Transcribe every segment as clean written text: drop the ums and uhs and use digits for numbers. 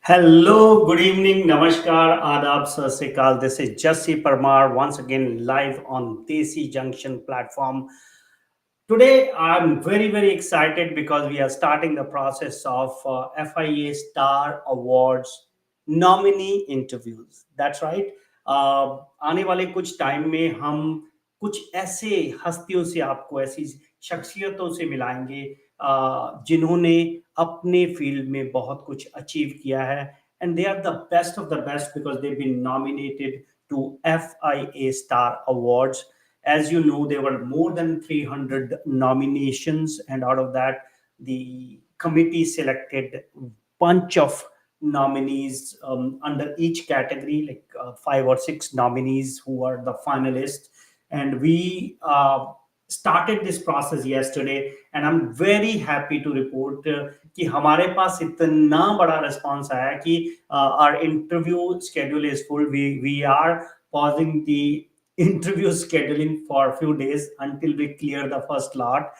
Hello, good evening, namaskar, adab, sat sri akal. This is Jassi Parmar once again live on Desi Junction platform. Today, I'm very excited because we are starting the process of FIA Star Awards nominee interviews. That's right. आने वाले कुछ time में हम कुछ ऐसे हस्तियों से आपको ऐसी शख्सियतों से मिलाएंगे जिन्होंने अपने फील्ड में बहुत कुछ अचीव किया है and they are the best of the best because they been nominated to FIA Star Awards. As you know, there were more than 300 nominations, and out of that, the committee selected bunch of nominees under each category, like 5 or 6 nominees who are the finalists. And we started this process yesterday, and I'm very happy to report कि हमारे पास इतना बड़ा response आया कि our interview schedule is full. We are pausing the interview scheduling for a few days until we clear the first lot.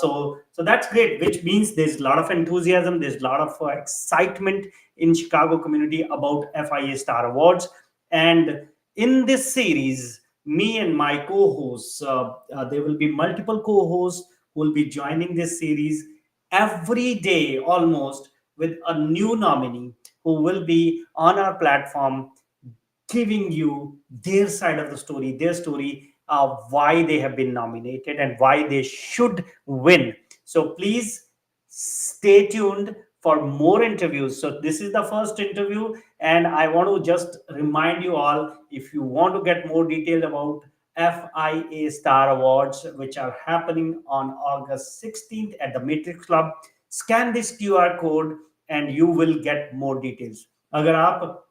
So that's great, which means there's a lot of enthusiasm, there's a lot of excitement in Chicago community about FIA Star Awards. And in this series, me and my co-hosts, there will be multiple co-hosts who will be joining this series every day almost with a new nominee who will be on our platform giving you their side of the story, their story of why they have been nominated and why they should win. So please stay tuned for more interviews. So this is the first interview, and I want to just remind you all, if you want to get more details about FIA Star Awards, which are happening on August 16th at the Matrix Club, scan this QR code and you will get more details. अगर आप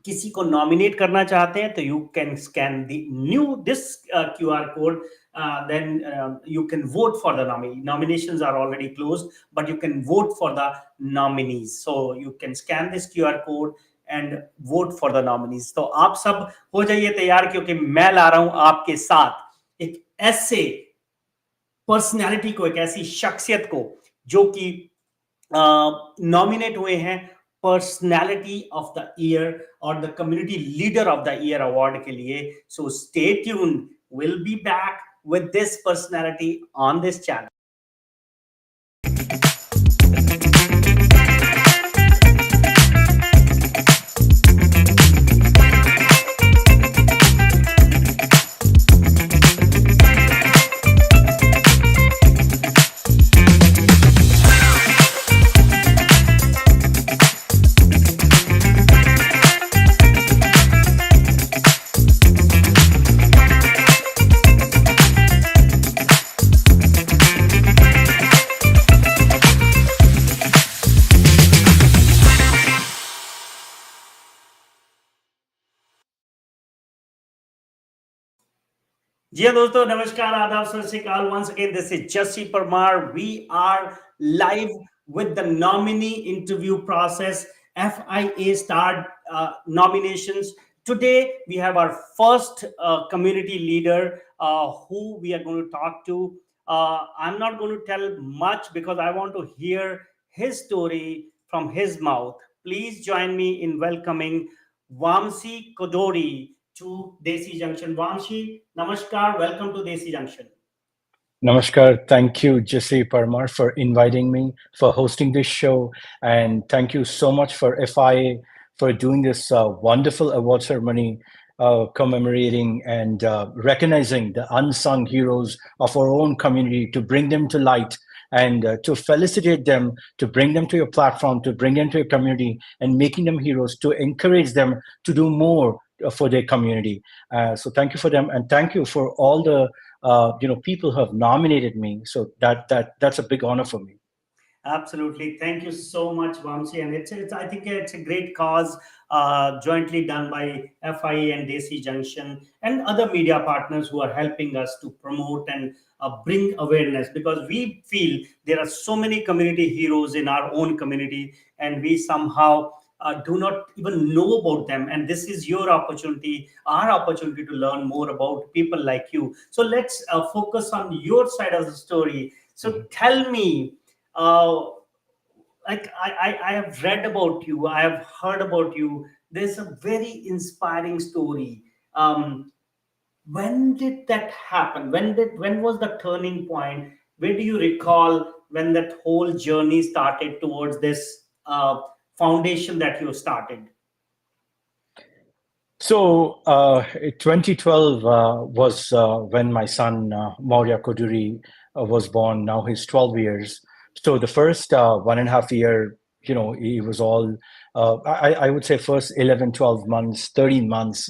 किसी को nominate करना चाहते हैं तो you can scan the new this QR code, then you can vote for the nominee. Nominations are already closed, but you can vote for the nominees. So you can scan this QR code and vote for the nominees. तो आप सब हो जाइए तैयार, क्योंकि मैं ला रहा हूं आपके साथ एक ऐसे पर्सनैलिटी को, एक ऐसी शख्सियत को जो कि नॉमिनेट हुए हैं पर्सनैलिटी ऑफ द ईयर और the community leader of the year award के लिए. So stay tuned, will be back with this personality on this channel. जी हाँ दोस्तों, नमस्कार, आदाब, सत श्री अकाल. Once again, this is Jassi Parmar. We are live with the nominee interview process, FIA Star nominations. Today, we have our first community leader who we are going to talk to. I'm not going to tell much because I want to hear his story from his mouth. Please join me in welcoming Vamsi Koduri to Desi Junction. Vamsi, namaskar. Welcome to Desi Junction. Namaskar. Thank you, Jassi Parmar, for inviting me, for hosting this show. And thank you so much for FIA for doing this wonderful award ceremony, commemorating and recognizing the unsung heroes of our own community, to bring them to light and to felicitate them, to bring them to your platform, to bring them to your community, and making them heroes, to encourage them to do more for their community. So thank you for them, and thank you for all the people who have nominated me. So that's a big honor for me. Absolutely. Thank you so much, Vamsi. And it's I think it's a great cause jointly done by FIA and Desi Junction and other media partners who are helping us to promote and bring awareness, because we feel there are so many community heroes in our own community and we somehow do not even know about them. And this is your opportunity, our opportunity, to learn more about people like you. So let's focus on your side of the story. So tell me, like I have read about you, I have heard about you. There's a very inspiring story. When did that happen? When was the turning point? Where do you recall when that whole journey started towards this foundation that you started? So, 2012 was when my son Maurya Koduri was born. Now he's 12 years. So the first 1.5 year, he was all, I would say first 11, 12 months, 13 months,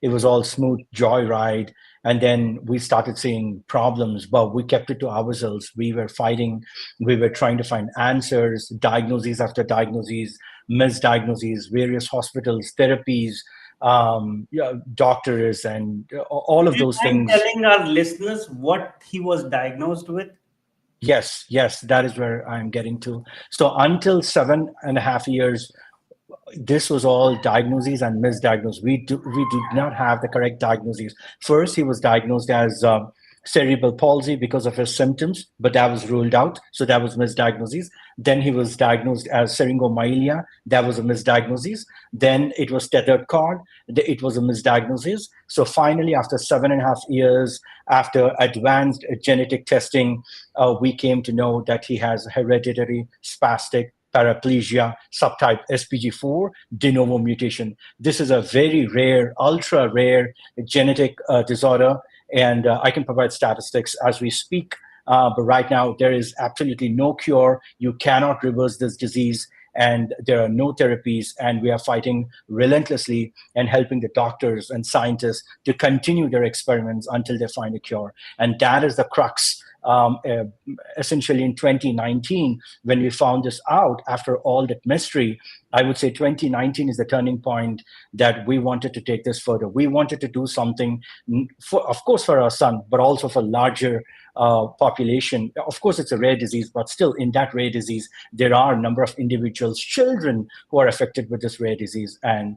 it was all smooth joyride. And then we started seeing problems, but we kept it to ourselves. We were fighting, we were trying to find answers, diagnoses after diagnoses, misdiagnoses, various hospitals, therapies, yeah, doctors, and all Do of you those mind things. telling our listeners what he was diagnosed with? Yes, yes, that is where I'm getting to. So until 7.5 years, this was all diagnoses and misdiagnoses. We did not have the correct diagnoses. First, he was diagnosed as cerebral palsy because of his symptoms, but that was ruled out. So that was misdiagnosis. Then he was diagnosed as syringomyelia. That was a misdiagnosis. Then it was tethered cord. It was a misdiagnosis. So finally, after 7.5 years, after advanced genetic testing, we came to know that he has hereditary spastic paraplegia subtype SPG4 de novo mutation. This is a very rare, ultra rare genetic disorder, and I can provide statistics as we speak. But right now, there is absolutely no cure. You cannot reverse this disease, and there are no therapies. And we are fighting relentlessly and helping the doctors and scientists to continue their experiments until they find a cure. And that is the crux. Essentially, in 2019, when we found this out after all that mystery, I would say 2019 is the turning point that we wanted to take this further. We wanted to do something, for, of course, for our son, but also for larger population. Of course, it's a rare disease, but still, in that rare disease, there are a number of individuals, children, who are affected with this rare disease, and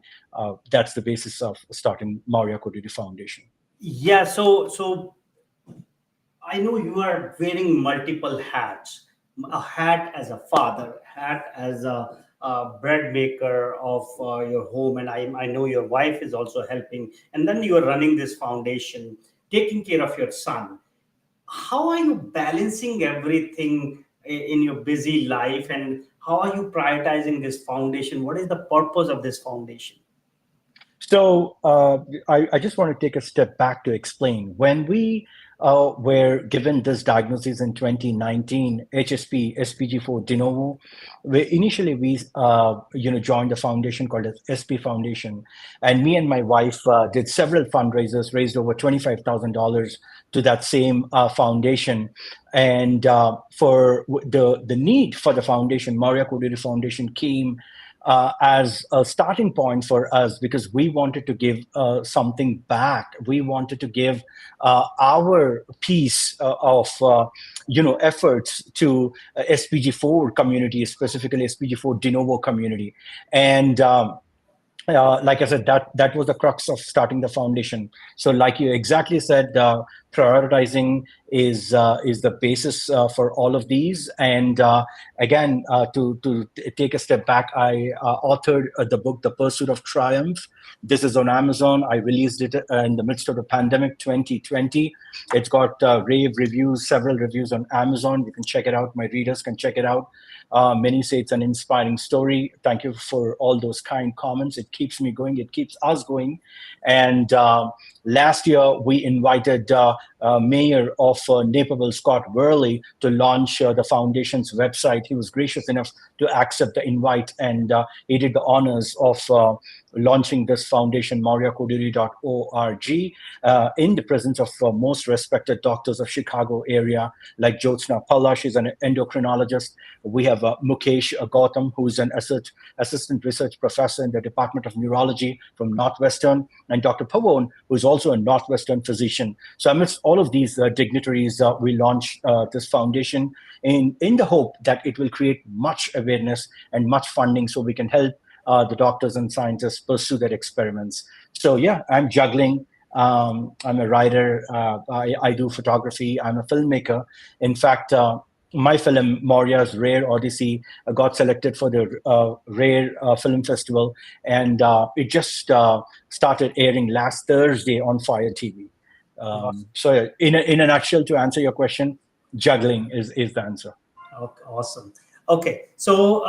that's the basis of starting Maurya Koduri Foundation. Yeah, so I know you are wearing multiple hats. A hat as a father, hat as a bread maker of your home, and I know your wife is also helping. And then you are running this foundation, taking care of your son. How are you balancing everything in your busy life, and how are you prioritizing this foundation? What is the purpose of this foundation? So I just want to take a step back to explain. When we were given this diagnosis in 2019, HSP, SPG4 de novo, initially we joined a foundation called as SP Foundation, and me and my wife did several fundraisers, raised over $25,000 to that same foundation. And for the need for the foundation, Maurya Koduri Foundation came as a starting point for us because we wanted to give something back. We wanted to give our piece of efforts to SPG4 community, specifically SPG4 de novo community, and. Like I said, that was the crux of starting the foundation. So, like you exactly said, prioritizing is the basis for all of these. And again, to take a step back, I authored the book, The Pursuit of Triumph. This is on Amazon. I released it in the midst of the pandemic, 2020. It's got rave reviews, several reviews on Amazon. You can check it out. My readers can check it out. Many say it's an inspiring story. Thank you for all those kind comments. It keeps me going. It keeps us going. And last year, we invited Mayor of Naperville, Scott Worley, to launch the foundation's website. He was gracious enough to accept the invite, and he did the honors of launching this foundation, mauryakoduri.org, in the presence of most respected doctors of Chicago area, like Jyotsna Palla. She's an endocrinologist. We have Mukesh Gautam, who's an assistant research professor in the Department of Neurology from Northwestern, and Dr. Pavon, who's also a Northwestern physician. So amidst all of these dignitaries, we launched this foundation in the hope that it will create much awareness and much funding so we can help the doctors and scientists pursue their experiments. So yeah, I'm juggling. I'm a writer. I do photography. I'm a filmmaker. In fact, my film Maurya's Rare Odyssey got selected for the Rare Film Festival, and it just started airing last Thursday on Fire TV. So, in a nutshell, to answer your question, juggling is the answer. Okay, awesome. Okay, so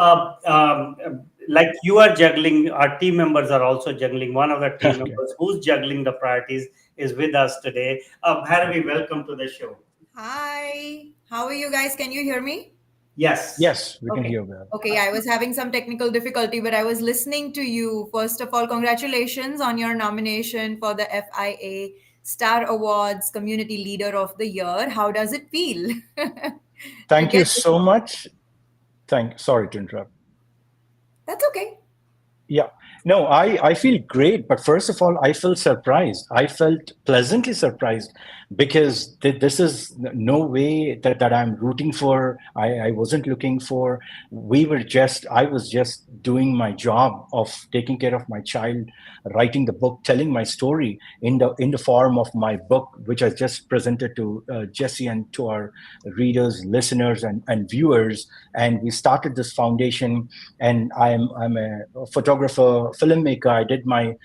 like you are juggling, our team members are also juggling. One of the team Okay. members who's juggling the priorities is with us today. Bhairavi, welcome to the show. Hi, how are you guys? Can you hear me? Yes, Yes, we can Okay. hear well. Okay, I was having some technical difficulty, but I was listening to you. First of all, congratulations on your nomination for the FIA Star Awards Community Leader of the Year. How does it feel to Thank you get this so honor? much. Sorry to interrupt. That's okay. Yeah. No, I feel great. But first of all, I felt surprised. I felt pleasantly surprised because this is no way that I'm rooting for. I wasn't looking for. I was just doing my job of taking care of my child, writing the book, telling my story in the form of my book, which I just presented to Jesse and to our readers, listeners, and viewers. And we started this foundation, and I'm a photographer, filmmaker. I did my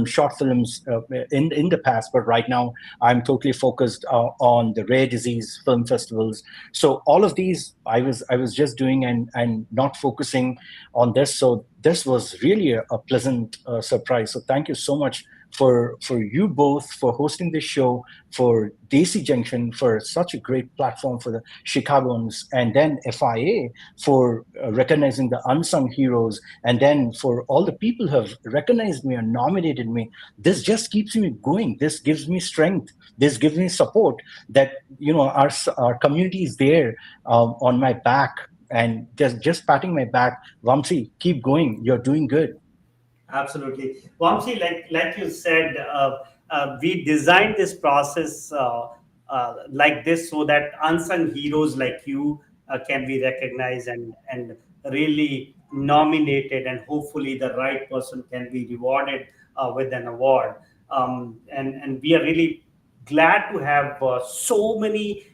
short films in the past, but right now I'm totally focused on the rare disease film festivals. So all of these I was just doing and not focusing on this. So this was really a pleasant surprise. So thank you so much for you both for hosting this show, for Desi Junction for such a great platform for the Chicagoans, and then FIA for recognizing the unsung heroes, and then for all the people who have recognized me and nominated me. This just keeps me going. This gives me strength. This gives me support that our community is there on my back and just patting my back. Vamsi, keep going. You're doing good. absolutely. Vamsi, like you said, we designed this process like this so that unsung heroes like you can be recognized and really nominated, and hopefully the right person can be rewarded with an award. And we are really glad to have so many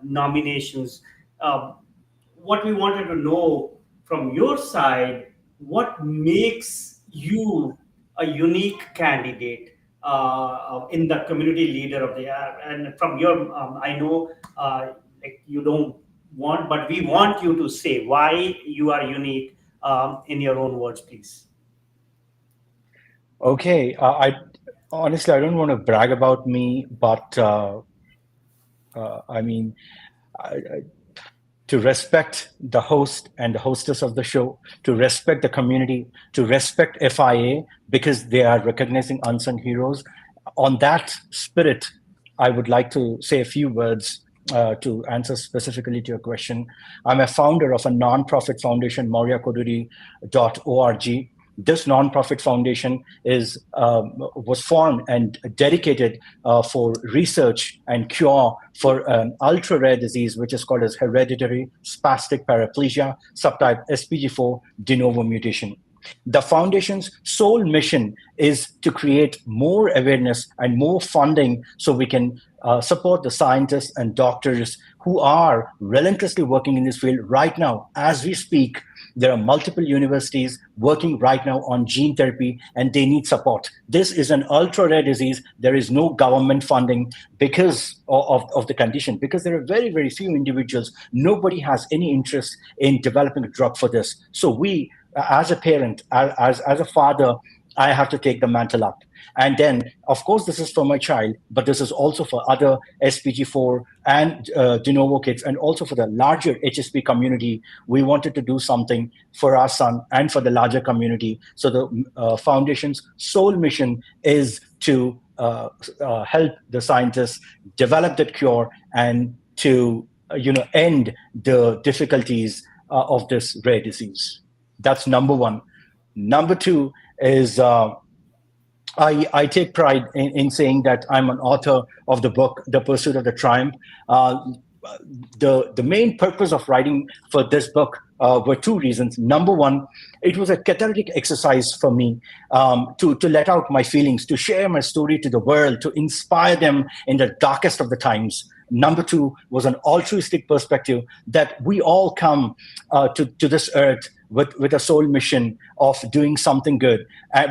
nominations. Uh, what we wanted to know from your side, what makes you a unique candidate in the community leader of the year? And from your, I know like you don't want, but we want you to say why you are unique in your own words, please. Okay, I honestly I don't want to brag about me, but I mean, I, to respect the host and the hostess of the show, to respect the community, to respect FIA because they are recognizing unsung heroes. On that spirit, I would like to say a few words to answer specifically to your question. I'm a founder of a nonprofit foundation, Koduri.org. This nonprofit foundation was formed and dedicated for research and cure for an ultra rare disease, which is called as hereditary spastic paraplegia, subtype SPG4 de novo mutation. The foundation's sole mission is to create more awareness and more funding so we can support the scientists and doctors who are relentlessly working in this field right now. As we speak, there are multiple universities working right now on gene therapy, and they need support. This is an ultra rare disease. There is no government funding because of the condition, because there are very, very few individuals. Nobody has any interest in developing a drug for this. So we, as a parent, as a father, I have to take the mantle up. And then, of course, this is for my child, but this is also for other SPG4 and de novo kids, and also for the larger HSP community. We wanted to do something for our son and for the larger community. So the foundation's sole mission is to help the scientists develop that cure and to end the difficulties of this rare disease. That's number one. Number two is I take pride in saying that I'm an author of the book, The Pursuit of the Triumph. Uh, the main purpose of writing for this book were two reasons. Number one, it was a cathartic exercise for me to let out my feelings, to share my story to the world, to inspire them in the darkest of the times. Number two was an altruistic perspective, that we all come to this earth with a sole mission of doing something good.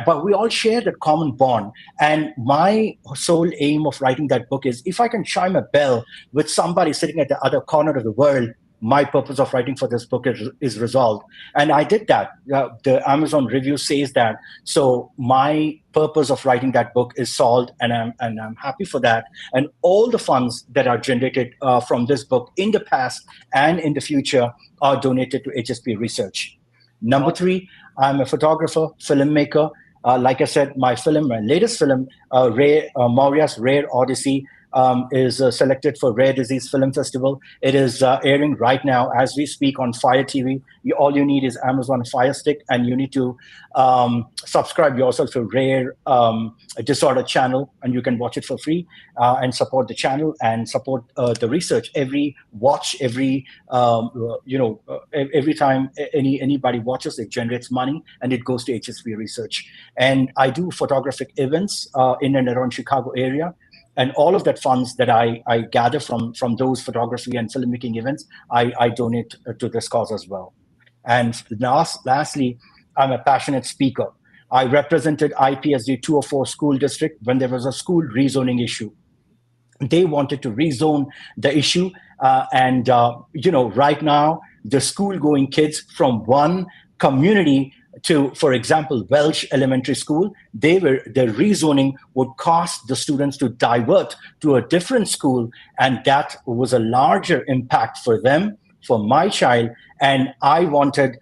But we all share that common bond. And my sole aim of writing that book is, if I can chime a bell with somebody sitting at the other corner of the world, my purpose of writing for this book is resolved. And I did that. The Amazon review says that. So my purpose of writing that book is solved, and I'm happy for that. And all the funds that are generated from this book in the past and in the future are donated to HSP research. Number three, I'm a photographer, filmmaker. Like I said, my latest film, Maurya's Rare Odyssey, is selected for Rare Disease Film Festival. It is airing right now as we speak on Fire TV. All you need is Amazon Fire Stick, and you need to subscribe yourself to Rare Disorder channel, and you can watch it for free and support the channel and support the research. Every every time anybody watches, it generates money and it goes to HSP research. And I do photographic events in and around Chicago area. And all of that funds that I gather from those photography and filmmaking events, I donate to this cause as well. And lastly, I'm a passionate speaker. I represented IPSD 204 school district when there was a school rezoning issue. They wanted to rezone the issue. Right now, the school-going kids from one community to, for example, Welsh Elementary School, the rezoning would cause the students to divert to a different school, and that was a larger impact for them, for my child, and I wanted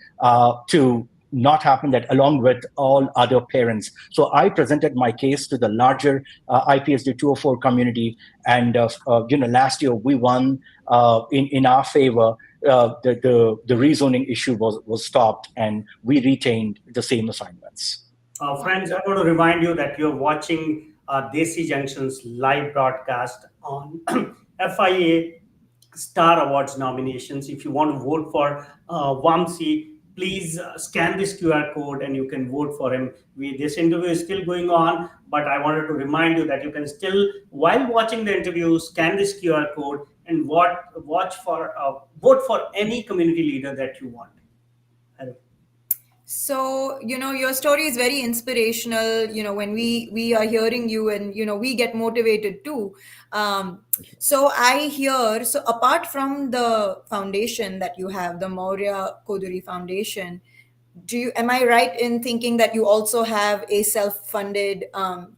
to not happen that along with all other parents. So I presented my case to the larger IPSD 204 community, and last year we won in our favor. The rezoning issue was stopped, and we retained the same assignments. Friends, I want to remind you that you're watching Desi Junction's live broadcast on FIA Star Awards nominations. If you want to vote for Vamsi, please scan this QR code and you can vote for him. This interview is still going on, but I wanted to remind you that you can still, while watching the interview, scan this QR code and vote for any community leader that you want. So, your story is very inspirational, when we are hearing you, and, we get motivated too. So apart from the foundation that you have, the Maurya Koduri Foundation, am I right in thinking that you also have a self-funded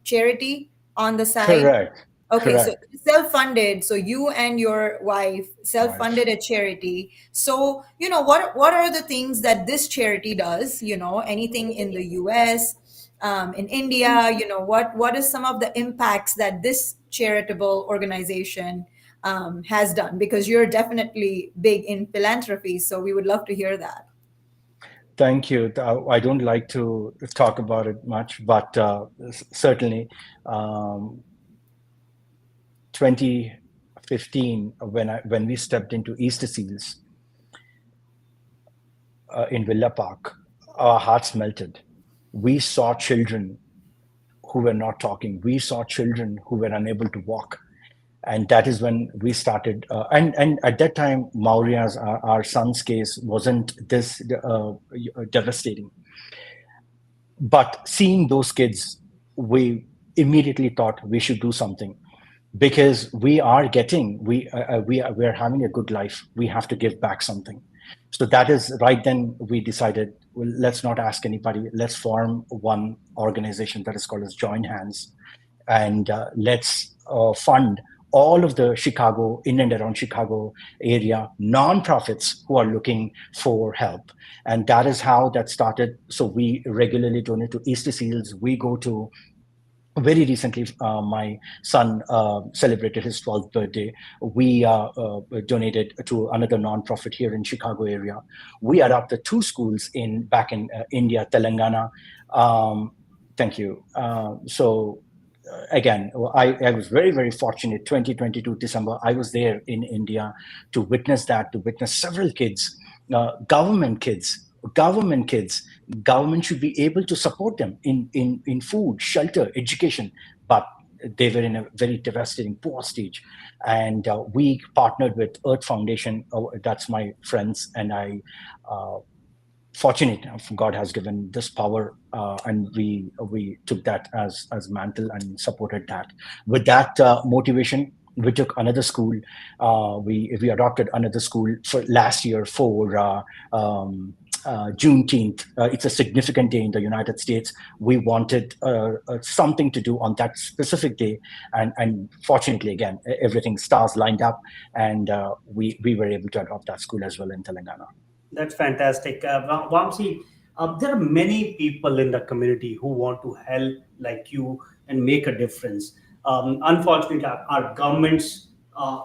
charity on the side? Correct. Okay, Correct. so self-funded. So you and your wife self-funded a charity. So, what are the things that this charity does? Anything in the US, in India, what is some of the impacts that this charitable organization has done? Because you're definitely big in philanthropy. So we would love to hear that. Thank you. I don't like to talk about it much, but certainly 2015, when we stepped into Easter Seals in Villa Park, our hearts melted. We saw children who were not talking. We saw children who were unable to walk. And that is when we started. And at that time, Maurya's, our son's case, wasn't this devastating. But seeing those kids, we immediately thought we should do something. Because we are having a good life, we have to give back something. So that is right then we decided, well, let's not ask anybody. Let's form one organization that is called as Join Hands, and let's fund all of the Chicago, in and around Chicago area nonprofits who are looking for help. And that is how that started. So we regularly donate to Easter Seals. We go to very recently, my son celebrated his 12th birthday. We donated to another nonprofit here in Chicago area. We adopted 2 schools back in India, Telangana. Thank you. Again, I was very, very fortunate. 2022 December, I was there in India to witness several kids, government kids. Government should be able to support them in food, shelter, education. But they were in a very devastating poor stage, and we partnered with Earth Foundation. That's my friends and I. Fortunate, God has given this power, and we took that as mantle and supported that. With that motivation, we took another school. We adopted another school for last year for Juneteenth. It's a significant day in the United States. We wanted something to do on that specific day, and fortunately, again, everything stars lined up, and we were able to adopt that school as well in Telangana. That's fantastic. Vamsi, there are many people in the community who want to help like you and make a difference. Unfortunately, our governments,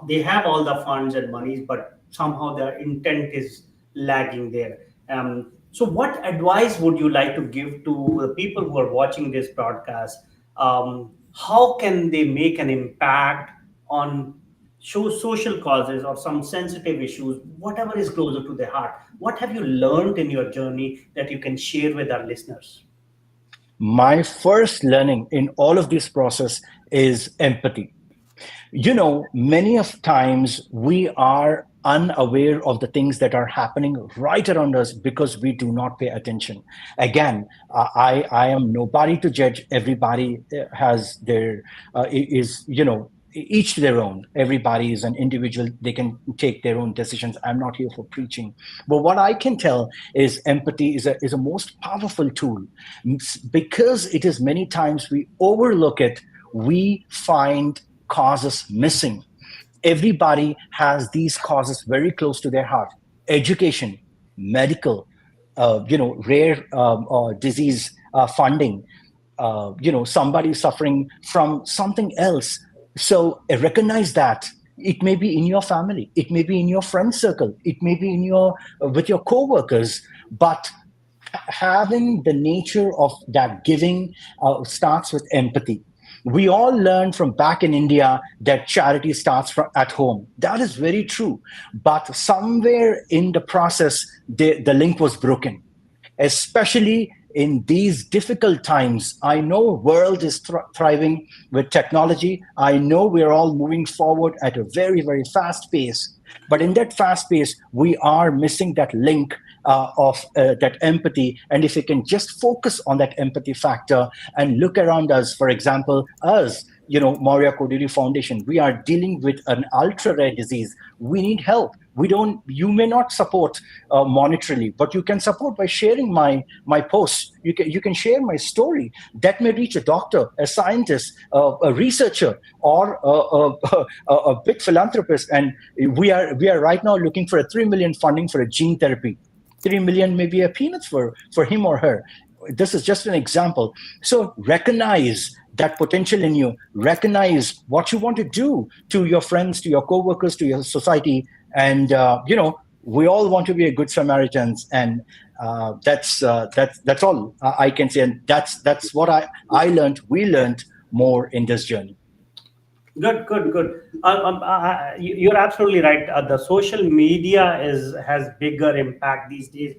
they have all the funds and monies, but somehow their intent is lagging there. So what advice would you like to give to the people who are watching this broadcast? How can they make an impact on social causes or some sensitive issues, whatever is closer to their heart? What have you learned in your journey that you can share with our listeners? My first learning in all of this process is empathy. Many of times we are unaware of the things that are happening right around us because we do not pay attention. Again, I am nobody to judge. Everybody has their is each to their own. Everybody is an individual. They can take their own decisions. I'm not here for preaching, but what I can tell is empathy is a most powerful tool, because it is many times we overlook it. We find causes missing. Everybody has these causes very close to their heart: education, medical, rare disease funding, somebody suffering from something else. So recognize that it may be in your family, it may be in your friend circle, it may be in your with your co-workers, but having the nature of that giving starts with empathy. We all learned from back in India that charity starts from at home. That is very true. But somewhere in the process, the link was broken, especially in these difficult times. I know world is thriving with technology. I know we're all moving forward at a very, very fast pace. But in that fast pace, we are missing that link of that empathy. And if we can just focus on that empathy factor and look around us, for example, us, Maria Koduri Foundation, we are dealing with an ultra rare disease. We need help. You may not support monetarily, but you can support by sharing my posts. You can share my story. That may reach a doctor, a scientist, a researcher, or a big philanthropist. And we are right now looking for a 3 million funding for a gene therapy. 3 million may be a peanuts for him or her. This is just an example. So recognize that potential in you. Recognize what you want to do to your friends, to your co-workers, to your society. And, we all want to be a good Samaritans. And that's all I can say. And that's what I learned, we learned more in this journey. Good, good, good. You're absolutely right. The social media has bigger impact these days.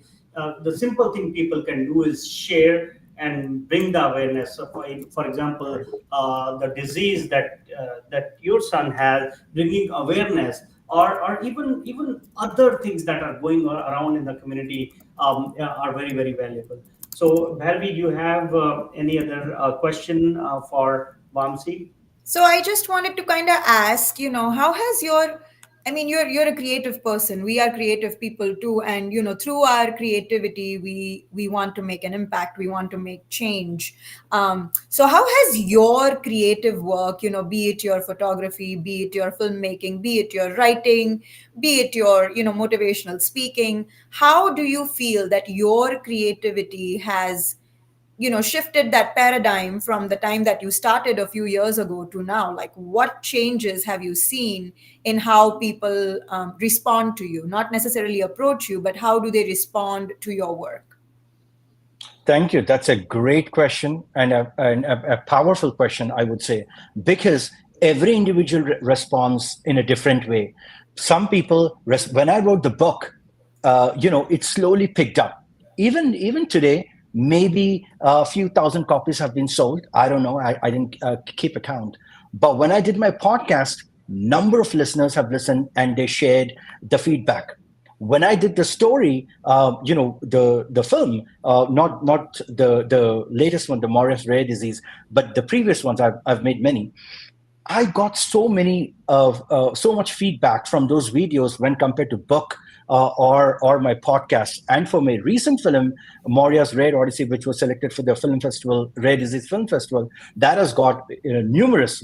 The simple thing people can do is share and bring the awareness. So for example, the disease that your son has, bringing awareness, or even other things that are going around in the community are very, very valuable. So, Bhairavi, do you have any other question for Vamsi? So I just wanted to kind of ask, how has I mean, you're a creative person. We are creative people too, and through our creativity, we want to make an impact. We want to make change. So how has your creative work, be it your photography, be it your filmmaking, be it your writing, be it your motivational speaking, how do you feel that your creativity has shifted that paradigm from the time that you started a few years ago to now? Like, what changes have you seen in how people respond to you, not necessarily approach you, but how do they respond to your work? Thank you. That's a great question, and a powerful question, I would say, because every individual responds in a different way. Some people, when I wrote the book, it slowly picked up. Even today, maybe a few thousand copies have been sold. I don't know. I didn't keep account. But when I did my podcast, number of listeners have listened and they shared the feedback. When I did the story, the film, not the latest one, the Morris Rare Disease, but the previous ones, I've made many. I got so much feedback from those videos when compared to book or my podcast. And for my recent film, Moria's Rare Odyssey, which was selected for the film festival, Rare Disease Film Festival, that has got numerous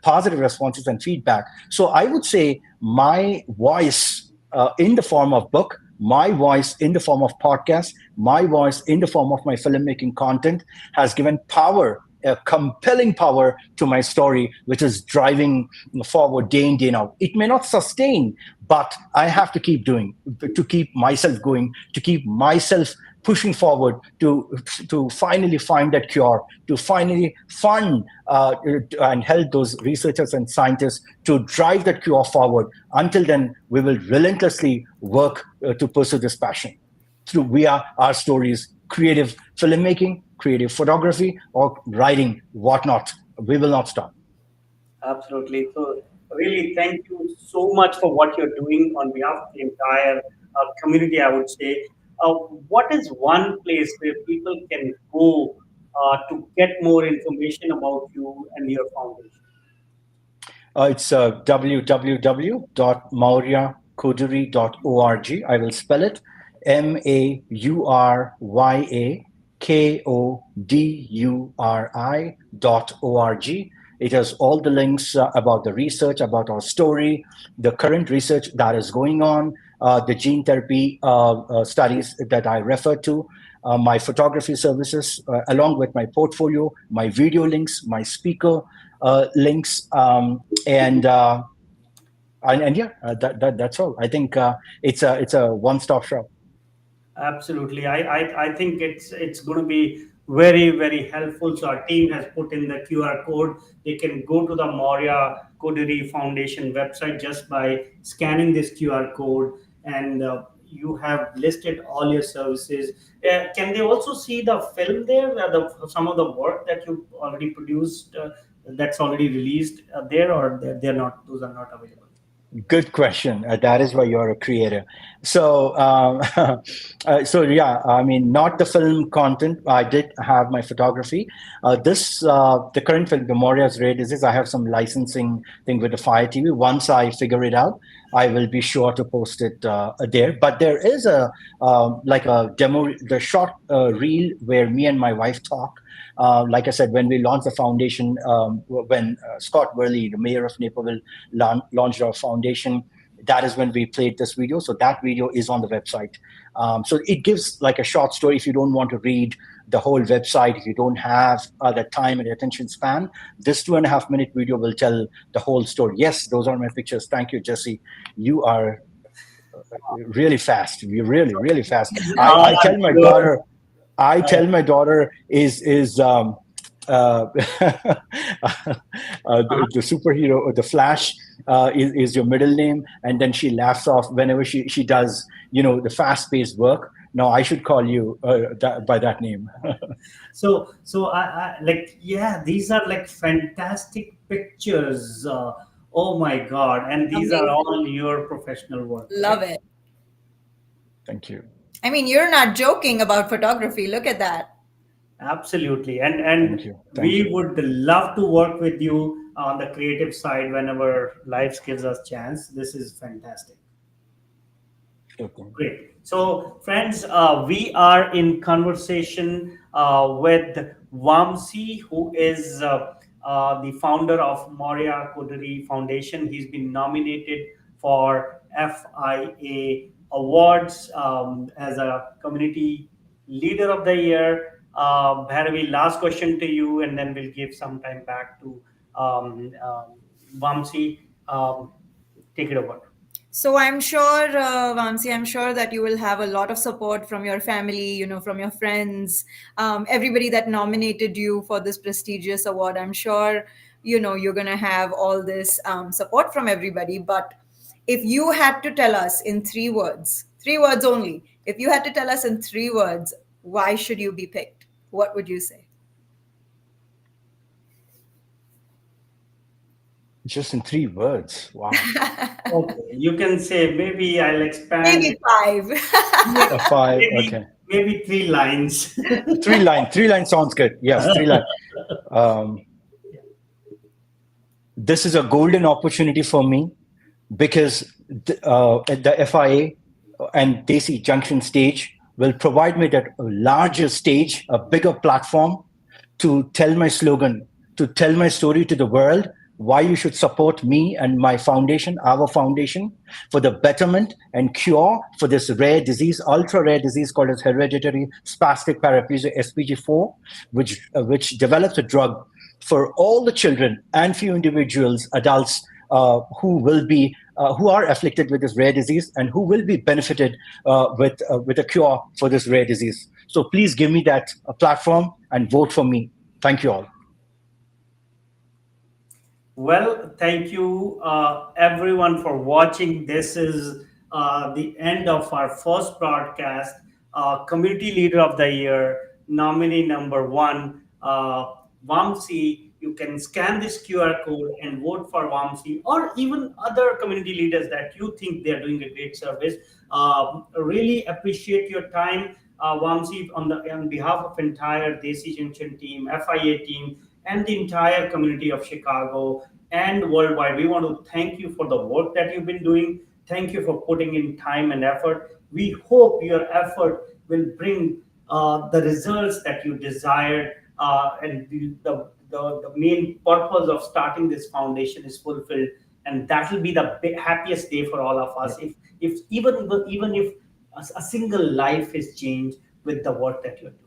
positive responses and feedback. So I would say my voice in the form of book, my voice in the form of podcast, my voice in the form of my filmmaking content has given power, a compelling power to my story, which is driving forward day in, day out. It may not sustain, but I have to keep doing, to keep myself going, to keep myself pushing forward to finally find that cure, to finally fund and help those researchers and scientists to drive that cure forward. Until then, we will relentlessly work to pursue this passion through via our stories, creative filmmaking, creative photography, or writing, whatnot. We will not stop. Absolutely. So, really, thank you so much for what you're doing on behalf of the entire community, I would say. What is one place where people can go to get more information about you and your foundation? It's www.mauryakoduri.org. I will spell it MAURYAKODURI.org. It has all the links about the research, about our story, the current research that is going on, the gene therapy studies that I refer to, my photography services, along with my portfolio, my video links, my speaker links, and yeah, that's all. I think it's a one-stop shop. Absolutely. I think it's going to be very, very helpful. So our team has put in the QR code. They can go to the Maurya Koduri Foundation website just by scanning this QR code, and you have listed all your services. Can they also see the film there, some of the work that you already produced, that's already released there, or they're not, those are not available? Good question. That is why you're a creator. So, so yeah, I mean, not the film content. I did have my photography. The current film, the Moria's Rare Disease, I have some licensing thing with the Fire TV. Once I figure it out, I will be sure to post it there. But there is like a demo, the short reel where me and my wife talk. Like I said, when we launched the foundation, when Scott Worley, the mayor of Naperville, launched our foundation, that is when we played this video. So that video is on the website. So it gives like a short story if you don't want to read the whole website, if you don't have the time and attention span. This 2.5 minute video will tell the whole story. Yes, those are my pictures. Thank you, Jassi. You are really fast. You're really fast. Ah, I tell my sure. daughter, is the superhero or the Flash is your middle name, and then she laughs off whenever she does the fast paced work. No, I should call you by that name. So I like, yeah, these are like fantastic pictures. Oh my God! And these are Amazing. all your professional work, Love right? it. Thank you. I mean, you're not joking about photography. Look at that. Absolutely. Thank And you. Thank we you. would love to work with you on the creative side whenever life gives us chance. This is fantastic. Okay. Great. So, friends, we are in conversation with Vamsi, who is the founder of Maurya Koduri Foundation. He's been nominated for FIA awards as a community leader of the year. Bhairavi, last question to you, and then we'll give some time back to Vamsi. Take it over. So I'm sure, Vamsi, I'm sure that you will have a lot of support from your family, from your friends, everybody that nominated you for this prestigious award. I'm sure, you're going to have all this support from everybody. But if you had to tell us in 3 words, 3 words only, if you had to tell us in 3 words, why should you be picked? What would you say? Just in 3 words. Wow. Okay, you can say maybe I'll expand Maybe it. five. A five. Maybe Okay. maybe 3 lines. Three line. 3 line sounds good. Yes, 3 line. Um, this is a golden opportunity for me because at the FIA and Desi Junction stage will provide me that larger stage, a bigger platform to tell my slogan, to tell my story to the world, why you should support me and my foundation, our foundation, for the betterment and cure for this rare disease, ultra rare disease called as hereditary spastic paraplegia (SPG4), which develops a drug for all the children and few individuals, adults who are afflicted with this rare disease and who will be benefited with a cure for this rare disease. So please give me that platform and vote for me. Thank you all. Well, thank you, everyone, for watching. This is the end of our first broadcast. Community Leader of the Year, nominee number one, Vamsi. You can scan this QR code and vote for Vamsi, or even other community leaders that you think they are doing a great service. Really appreciate your time, Vamsi, on behalf of entire Desi Junction team, FIA team, and the entire community of Chicago and worldwide. We want to thank you for the work that you've been doing. Thank you for putting in time and effort. We hope your effort will bring the results that you desired, and the main purpose of starting this foundation is fulfilled. And that will be the happiest day for all of us. If even if a single life is changed with the work that you're doing.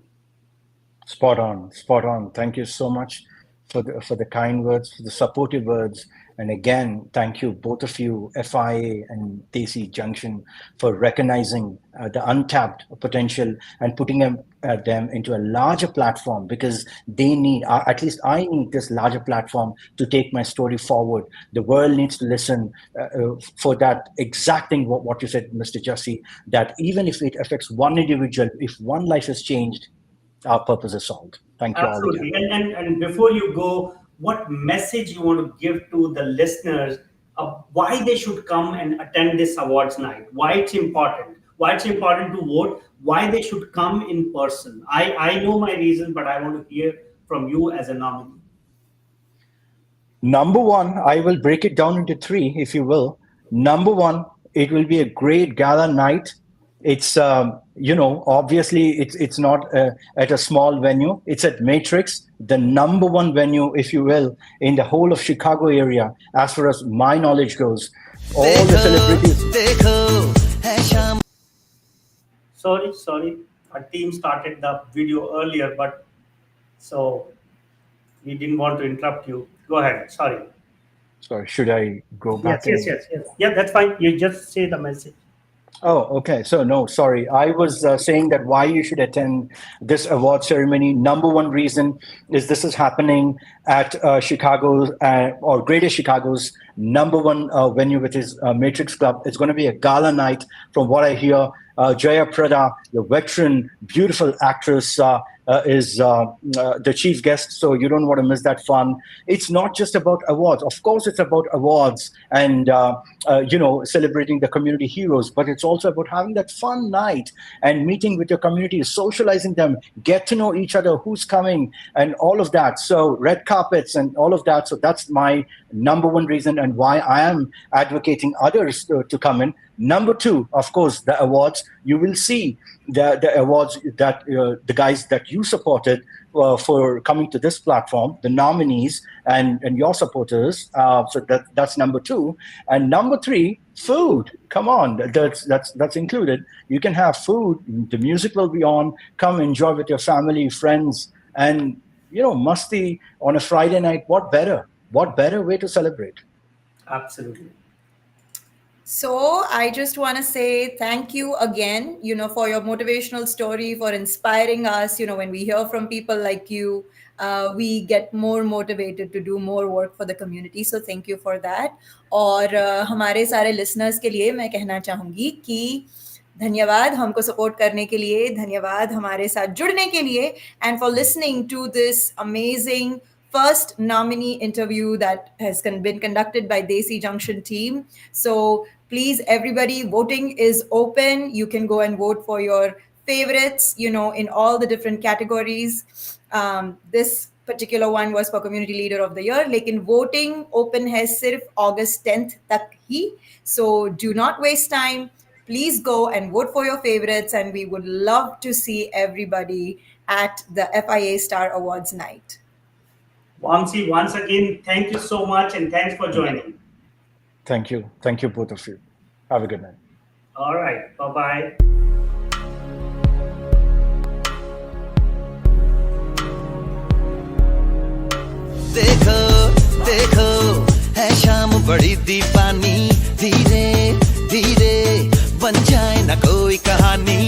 Spot on, spot on. Thank you so much for the kind words, for the supportive words, and again, thank you both of you, FIA and Desi Junction, for recognizing the untapped potential and putting them into a larger platform because they need, at least I need this larger platform to take my story forward. The world needs to listen for that exact thing, what you said, Mr. Jassi, that even if it affects one individual, if one life is changed, our purpose is solved. Thank you all again. Absolutely. And before you go, what message you want to give to the listeners of why they should come and attend this awards night? Why it's important? Why it's important to vote? Why they should come in person? I know my reason, but I want to hear from you as a nominee. Number one, I will break it down into three, if you will. Number one, it will be a great gala night. It's obviously it's not at a small venue. It's at Matrix, the number one venue, if you will, in the whole of Chicago area, as far as my knowledge goes. All the celebrities. Sorry. Our team started the video earlier, but so we didn't want to interrupt you. Go ahead. Sorry. Sorry, should I go back? Yes. Yeah, that's fine. You just say the message. Oh, okay. So, no, sorry. I was saying that why you should attend this award ceremony. Number one reason is this is happening at Chicago or Greater Chicago's number one venue, which is Matrix Club. It's going to be a gala night. From what I hear, Jaya Prada, the veteran, beautiful actress, is the chief guest. So you don't want to miss that fun. It's not just about awards. Of course, it's about awards and celebrating the community heroes, but it's also about having that fun night and meeting with your community, socializing them, get to know each other, who's coming, and all of that. So red carpets and all of that. So that's my number one reason and why I am advocating others to come in. Number two, of course, the awards. You will see the awards that the guys that you supported for coming to this platform, the nominees and your supporters. So that's number two. And number three, food. Come on, that's included. You can have food. The music will be on. Come enjoy with your family, friends, and musty on a Friday night. What better? What better way to celebrate? Absolutely. So I just want to say thank you again, for your motivational story, for inspiring us. When we hear from people like you, we get more motivated to do more work for the community. So thank you for that. और हमारे सारे listeners के लिए मैं कहना चाहूँगी कि धन्यवाद हमको सपोर्ट करने के लिए, धन्यवाद हमारे साथ जुड़ने के लिए, and for listening to this amazing first nominee interview that has been conducted by Desi Junction team. So please, everybody, voting is open. You can go and vote for your favorites, in all the different categories. This particular one was for community leader of the year. लेकिन voting open है सिर्फ August 10th तक ही. So do not waste time. Please go and vote for your favorites, and we would love to see everybody at the FIA Star Awards night. Vamsi, once again, thank you so much and thanks for joining. Thank you. Thank you, both of you. Have a good night. All right. Bye-bye. देखो देखो है शाम बड़ी दीवानी धीरे धीरे बन जाए ना कोई कहानी